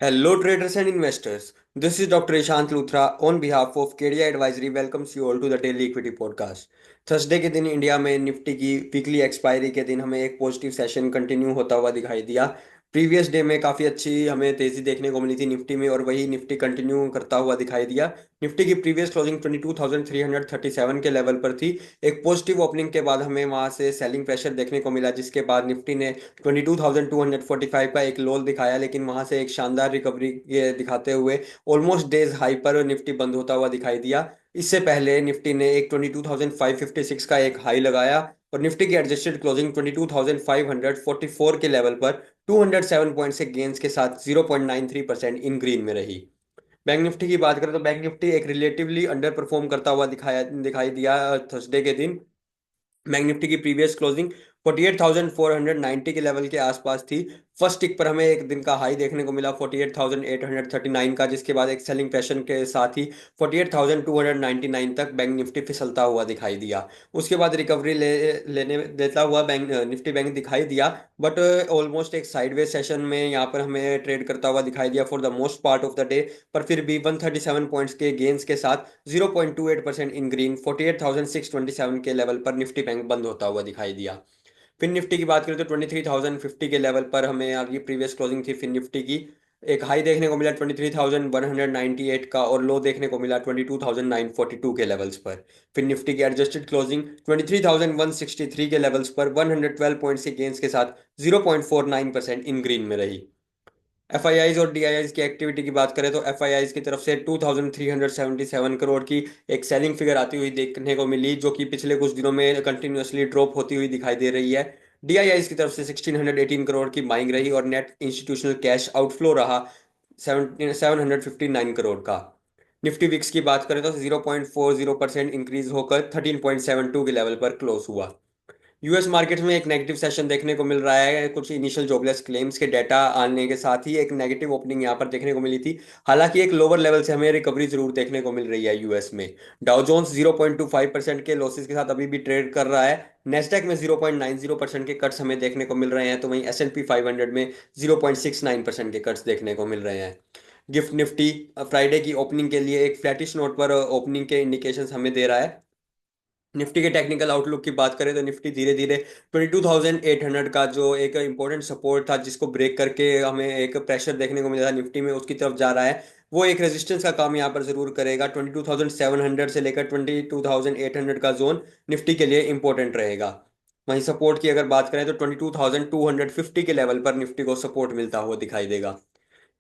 Hello, traders and investors. This is Dr. Ishant Luthra on behalf of KDI Advisory welcomes you all to the Daily Equity Podcast. Thursday के दिन India में Nifty की weekly expiry के दिन हमें एक positive session continue होता हुआ दिखाई दिया। प्रीवियस डे में काफ़ी अच्छी हमें तेज़ी देखने को मिली थी निफ्टी में और वही निफ्टी कंटिन्यू करता हुआ दिखाई दिया। निफ्टी की प्रीवियस क्लोजिंग 22,337 के लेवल पर थी। एक पॉजिटिव ओपनिंग के बाद हमें वहां से सेलिंग प्रेशर देखने को मिला, जिसके बाद निफ्टी ने 22,245 का एक लोल दिखाया, लेकिन वहां से एक शानदार रिकवरी ये दिखाते हुए ऑलमोस्ट डेज हाई पर निफ्टी बंद होता हुआ दिखाई दिया। इससे पहले निफ्टी ने एक 22,556 का एक हाई लगाया और निफ्टी की एडजस्टेड क्लोजिंग 22,544 के लेवल पर 207 पॉइंट से गेंस के साथ 0.93% इन ग्रीन में रही। बैंक निफ्टी की बात करें तो बैंक निफ्टी एक रिलेटिवली अंडर परफॉर्म करता हुआ दिखाई दिया थर्सडे के दिन। बैंक निफ्टी की प्रीवियस क्लोजिंग 48,490 के लेवल के आसपास थी। फर्स्ट टिक पर हमें एक दिन का हाई देखने को मिला 48,839 का, जिसके बाद एक सेलिंग प्रेशर के साथ ही 48,299 तक बैंक निफ्टी फिसलता हुआ दिखाई दिया। उसके बाद रिकवरी लेने देता हुआ बैंक निफ्टी बैंक दिखाई दिया, बट ऑलमोस्ट एक साइडवेज सेशन में यहाँ पर हमें ट्रेड करता हुआ दिखाई दिया for the most part of the day. पर फिर भी 137 पॉइंट्स के गेंस के साथ 0.28% इन ग्रीन 48,627 के लेवल पर निफ्टी बैंक बंद होता हुआ दिखाई दिया। फिन निफ्टी की बात करें तो 23,050 के लेवल पर हमें यार ये प्रीवियस क्लोजिंग थी फिन निफ्टी की। एक हाई देखने को मिला 23,198 का और लो देखने को मिला 22,942 के लेवल्स पर। फिर निफ्टी की एडजस्टेड क्लोजिंग 23,163 के लेवल्स पर 112 पॉइंट्स के गेंस के साथ 0.49% इन ग्रीन में रही। एफआईआईज और डीआईआईज की एक्टिविटी की बात करें तो एफआईआईज की तरफ से 2377 करोड़ की एक सेलिंग फिगर आती हुई देखने को मिली, जो कि पिछले कुछ दिनों में कंटिन्यूअसली ड्रॉप होती हुई दिखाई दे रही है। डीआईआईज की तरफ से 1618 करोड़ की बाइंग रही और नेट इंस्टीट्यूशनल कैश आउटफ्लो रहा 759 करोड़ का। निफ्टी विक्स की बात करें तो 0.40% इंक्रीज होकर 13.72 के लेवल पर क्लोज हुआ। यूएस मार्केट में एक नेगेटिव सेशन देखने को मिल रहा है। कुछ इनिशियल जॉबलेस क्लेम्स के डेटा आने के साथ ही एक नेगेटिव ओपनिंग यहाँ पर देखने को मिली थी। हालांकि एक लोअर लेवल से हमें रिकवरी जरूर देखने को मिल रही है यूएस में। डाउ जोन्स 0.25% के लॉसेस के साथ अभी भी ट्रेड कर रहा है। नेस्डैक में 0.90% के कट्स हमें देखने को मिल रहे हैं, तो वहीं S&P 500 में 0.69% के कट्स देखने को मिल रहे हैं। गिफ्ट निफ्टी फ्राइडे की ओपनिंग के लिए एक फ्लैटिश नोट पर ओपनिंग के इंडिकेशंस हमें दे रहा है। निफ्टी के टेक्निकल आउटलुक की बात करें तो निफ्टी धीरे धीरे 22,800 का जो एक इंपॉर्टेंट सपोर्ट था, जिसको ब्रेक करके हमें एक प्रेशर देखने को मिला था निफ्टी में, उसकी तरफ जा रहा है। वो एक रेजिस्टेंस का काम यहाँ पर जरूर करेगा। 22,700 से लेकर 22,800 का जोन निफ्टी के लिए इंपॉर्टेंट रहेगा। वहीं सपोर्ट की अगर बात करें तो 22,250 के लेवल पर निफ्टी को सपोर्ट मिलता हुआ दिखाई देगा।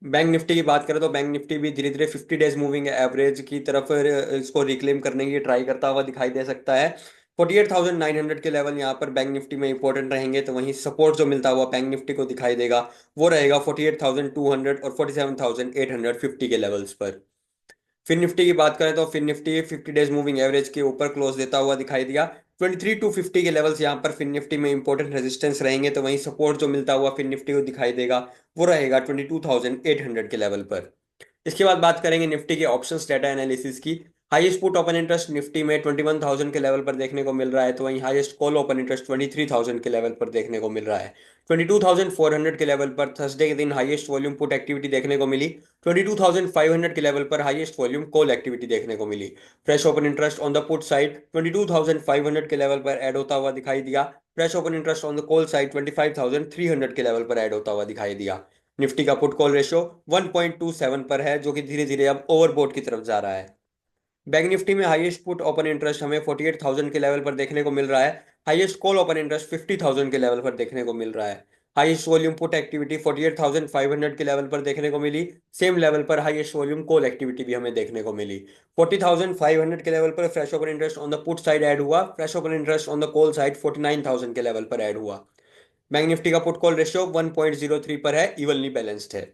बैंक निफ्टी की बात करें तो बैंक निफ्टी भी धीरे धीरे 50 डेज मूविंग एवरेज की तरफ इसको रिक्लेम करने की ट्राई करता हुआ दिखाई दे सकता है। 48,900 के लेवल यहाँ पर बैंक निफ्टी में इंपॉर्टेंट रहेंगे, तो वहीं सपोर्ट जो मिलता हुआ बैंक निफ्टी को दिखाई देगा वो रहेगा 48,200 और 47,850 के लेवल्स पर। फिर निफ्टी की बात करें तो फिर निफ्टी 50 डेज मूविंग एवरेज के ऊपर क्लोज देता हुआ दिखाई दिया। 23,250 के लेवल्स यहाँ पर फिर निफ्टी में इंपॉर्टेंट रेजिस्टेंस रहेंगे, तो वहीं सपोर्ट जो मिलता हुआ फिर निफ्टी को दिखाई देगा वो रहेगा 22,800 के लेवल पर। इसके बाद बात करेंगे निफ्टी के ऑप्शंस डेटा एनालिसिस की। Highest put open interest Nifty में 21,000 के लेवल पर देखने को मिल रहा है, तो वहीं हाईएस्ट कॉल ओपन इंटरेस्ट 23,000 के लेवल पर देखने को मिल रहा है। 22,400 के लेवल पर थर्सडे के दिन हाईएस्ट वॉल्यूम पुट एक्टिविटी देखने को मिली। 22,500 के लेवल पर हाईएस्ट वॉल्यूम कॉल एक्टिविटी देखने को मिली। Fresh open interest on the put side 22,500 के लेवल पर ऐड होता हुआ दिखाई दिया। Fresh open interest on the call side 25,300 के लेवल पर ऐड होता हुआ दिखाई दिया। निफ्टी का पुट कॉल रेशियो 1.27 पर है, जो कि धीरे धीरे अब ओवरबोट की तरफ जा रहा है। बैंक निफ्टी में हाईएस्ट पुट ओपन इंटरेस्ट हमें 48,000 के लेवल पर देखने को मिल रहा है। हाईएस्ट कॉल ओपन इंटरेस्ट 50,000 के लेवल पर देखने को मिल रहा है। हाईएस्ट वॉल्यूम पुट एक्टिविटी 48,500 के लेवल पर देखने को मिली। सेम लेवल पर हाईएस्ट वॉल्यूम कॉल एक्टिविटी भी हमें देखने को मिली। 40,500 के लेवल पर fresh open interest on the put side add हुआ। Fresh open interest on the call side 49,000 के लेवल पर ऐड हुआ। बैंक निफ्टी का पुट कॉल रेशियो 1.03 पर है, इवनली बैलेंस्ड है।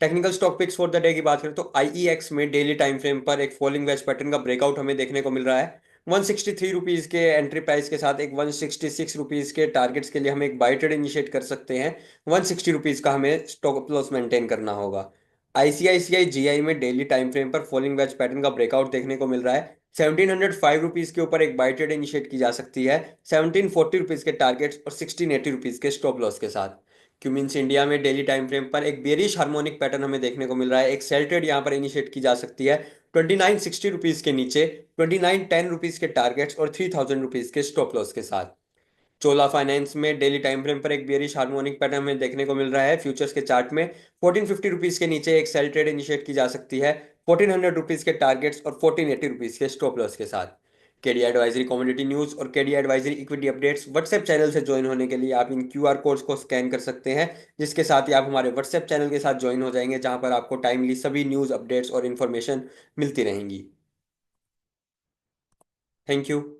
Technical stock picks for the day की बात करें तो आईईएक्स में डेली टाइम फ्रेम पर एक फॉलिंग वेज पैटर्न का ब्रेकआउट हमें देखने को मिल रहा है। 163 रुपीज के एंट्री प्राइस के साथ एक 166 रुपीज के टारगेट्स के लिए हम एक बाय ट्रेड इनिशिएट कर सकते हैं। 160 रुपीज का हमें स्टॉप लॉस मेंटेन करना होगा। आईसीआईसीआई जीआई में डेली टाइम फ्रेम पर फॉलिंग वेज पैटर्न का ब्रेकआउट देखने को मिल रहा है। 1705 रुपीज के ऊपर एक बाय ट्रेड इनिशिएट की जा सकती है 1740 रुपीज के टारगेट्स और 1680 रुपीज के स्टॉप लॉस के साथ। क्यूमिंस इंडिया में डेली टाइम फ्रेम पर एक बेरिश हार्मोनिक पैटर्न हमें देखने को मिल रहा है। एक सेल ट्रेड यहाँ पर इनिशिएट की जा सकती है 2960 रुपीज के नीचे, 2910 रुपीज के टारगेट्स और 3000 रुपीज के स्टॉप लॉस के साथ। चोला फाइनेंस में डेली टाइम फ्रेम पर एक बेरिश हार्मोनिक पैटर्न हमें देखने को मिल रहा है। फ्यूचर्स के चार्ट में 1450 रुपीज के नीचे एक सेल ट्रेड इनिशिएट की जा सकती है 1400 रुपीज के टारगेट्स और 1480 रुपीज के स्टॉप लॉस के साथ। केडी एडवाइजरी कम्युनिटी न्यूज़ और KD advisory equity updates WhatsApp channel से ज्वाइन होने के लिए आप इन क्यूआर कोड्स को स्कैन कर सकते हैं, जिसके साथ ही आप हमारे व्हाट्सएप चैनल के साथ ज्वाइन हो जाएंगे, जहां पर आपको टाइमली सभी न्यूज़ अपडेट्स और इन्फॉर्मेशन मिलती रहेंगी। Thank you.